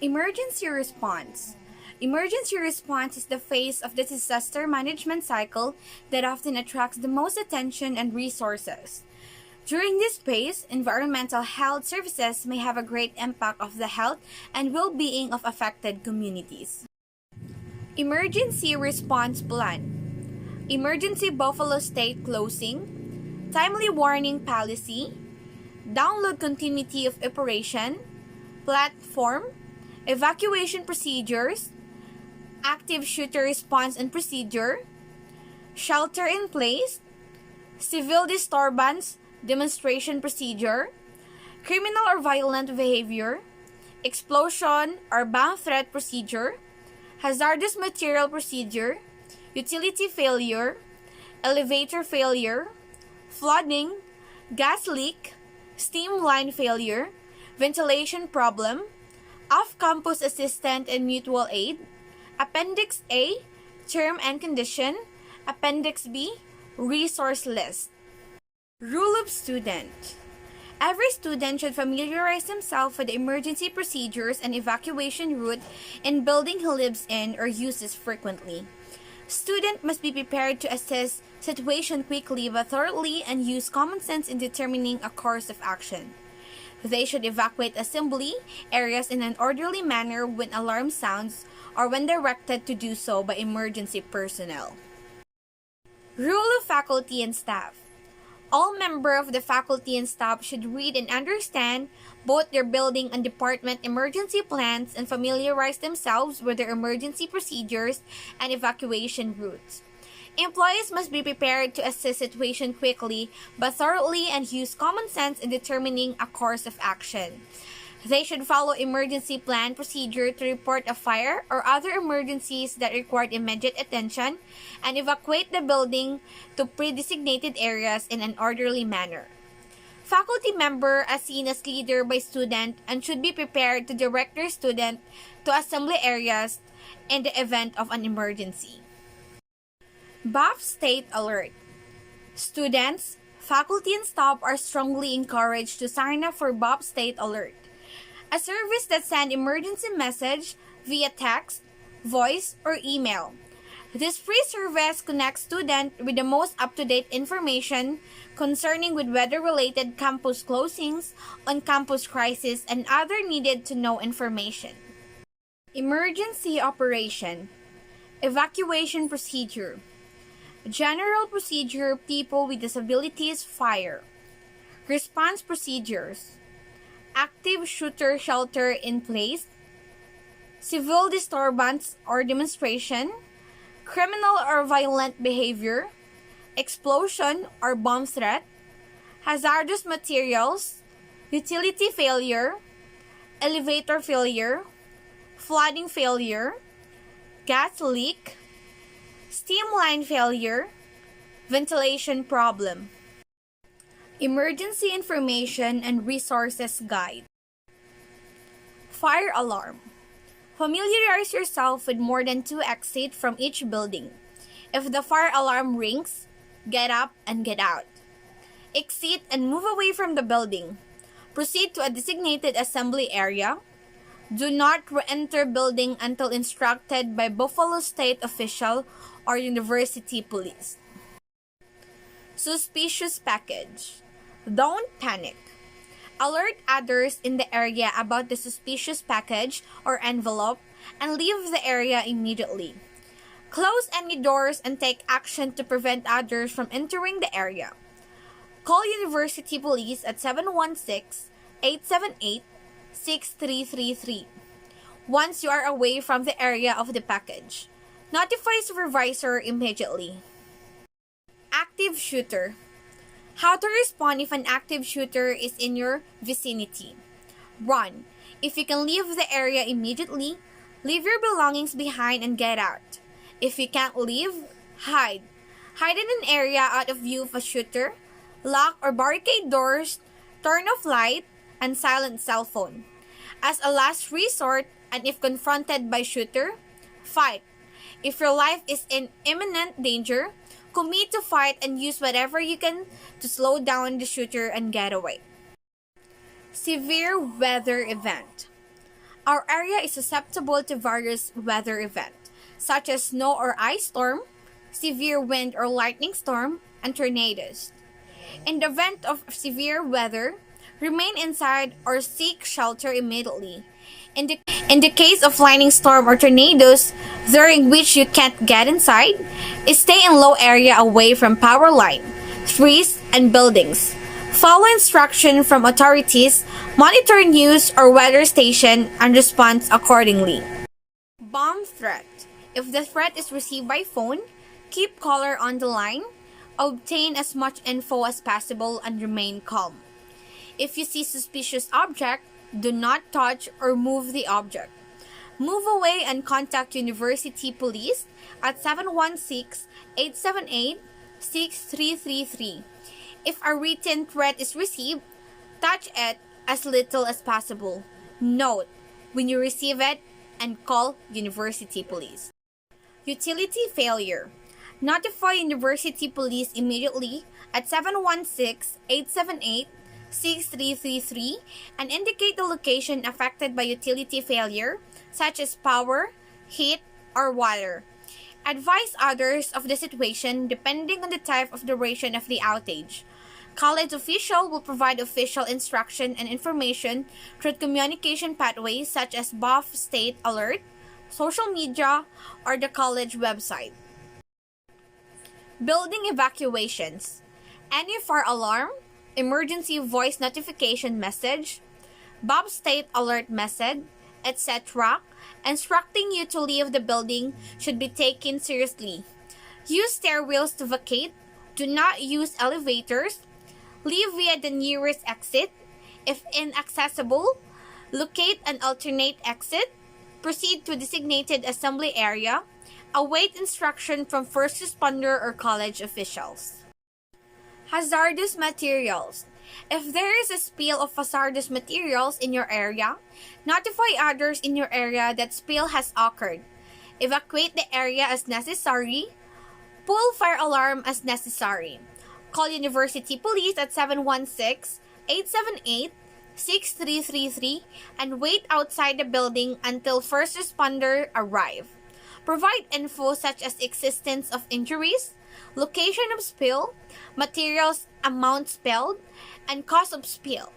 Emergency response. Emergency response is the phase of the disaster management cycle that often attracts the most attention and resources. During this phase, environmental health services may have a great impact of the health and well-being of affected communities. Emergency response plan. Emergency Buffalo State closing, timely warning policy, download continuity of operation, platform, evacuation procedures, active shooter response and procedure, shelter in place, civil disturbance demonstration procedure, criminal or violent behavior, explosion or bomb threat procedure, hazardous material procedure, utility failure, elevator failure, flooding, gas leak, steam line failure, ventilation problem, off-campus assistant and mutual aid, Appendix A, term and condition, Appendix B, resource list. Rule of student. Every student should familiarize himself with the emergency procedures and evacuation route in building he lives in or uses frequently. Student must be prepared to assess situation quickly but thoroughly and use common sense in determining a course of action. They should evacuate assembly areas in an orderly manner when alarm sounds or when directed to do so by emergency personnel. Rule of faculty and staff. All members of the faculty and staff should read and understand both their building and department emergency plans and familiarize themselves with their emergency procedures and evacuation routes. Employees must be prepared to assess situation quickly but thoroughly and use common sense in determining a course of action. They should follow emergency plan procedure to report a fire or other emergencies that require immediate attention and evacuate the building to pre-designated areas in an orderly manner. Faculty member are seen as leader by student and should be prepared to direct their student to assembly areas in the event of an emergency. BOP State Alert. Students, faculty and staff are strongly encouraged to sign up for BOP State Alert, a service that sends emergency message via text, voice, or email. This free service connects students with the most up-to-date information concerning with weather-related campus closings, on-campus crisis, and other needed-to-know information. Emergency operation. Evacuation procedure. General procedure, people with disabilities, fire. Response procedures. Active shooter shelter in place, civil disturbance or demonstration, criminal or violent behavior, explosion or bomb threat, hazardous materials, utility failure, elevator failure, flooding failure, gas leak, steam line failure, ventilation problem. Emergency Information and Resources Guide. Fire alarm. Familiarize yourself with more than 2 exits from each building. If the fire alarm rings, get up and get out. Exit and move away from the building. Proceed to a designated assembly area. Do not re-enter building until instructed by Buffalo State official or university police. Suspicious package. Don't panic. Alert others in the area about the suspicious package or envelope and leave the area immediately. Close any doors and take action to prevent others from entering the area. Call university police at 716-878-6333 once you are away from the area of the package. Notify supervisor immediately. Active shooter. How to respond if an active shooter is in your vicinity. Run. If you can leave the area immediately, leave your belongings behind and get out. If you can't leave, hide. Hide in an area out of view of a shooter. Lock or barricade doors. Turn off light and silent cell phone. As a last resort, and if confronted by shooter, fight. If your life is in imminent danger, commit to fight and use whatever you can to slow down the shooter and get away. Severe weather event. Our area is susceptible to various weather events, such as snow or ice storm, severe wind or lightning storm, and tornadoes. In the event of severe weather, remain inside or seek shelter immediately. In the case of lightning storm or tornadoes, during which you can't get inside, stay in low area away from power line, trees, and buildings. Follow instruction from authorities, monitor news or weather station, and respond accordingly. Bomb threat. If the threat is received by phone, keep caller on the line, obtain as much info as possible, and remain calm. If you see suspicious object, do not touch or move the object. Move away and contact University Police at 716-878-6333. If a written threat is received, touch it as little as possible. Note when you receive it and call University Police. Utility failure. Notify University Police immediately at 716-878-6333 and indicate the location affected by utility failure, such as power, heat, or water. Advise others of the situation depending on the type of duration of the outage. College official will provide official instruction and information through communication pathways such as BOF State Alert, social media, or the college website. Building evacuations. Any fire alarm, emergency voice notification message, BOF State Alert message, etc., instructing you to leave the building should be taken seriously. Use stairwells to vacate. Do not use elevators. Leave via the nearest exit. If inaccessible, locate an alternate exit. Proceed to designated assembly area. Await instruction from first responder or college officials. Hazardous materials. If there is a spill of hazardous materials in your area, notify others in your area that spill has occurred. Evacuate the area as necessary. Pull fire alarm as necessary. Call University Police at 716-878-6333 and wait outside the building until first responder arrive. Provide info such as existence of injuries, location of spill, materials amount spilled, and cause of spill.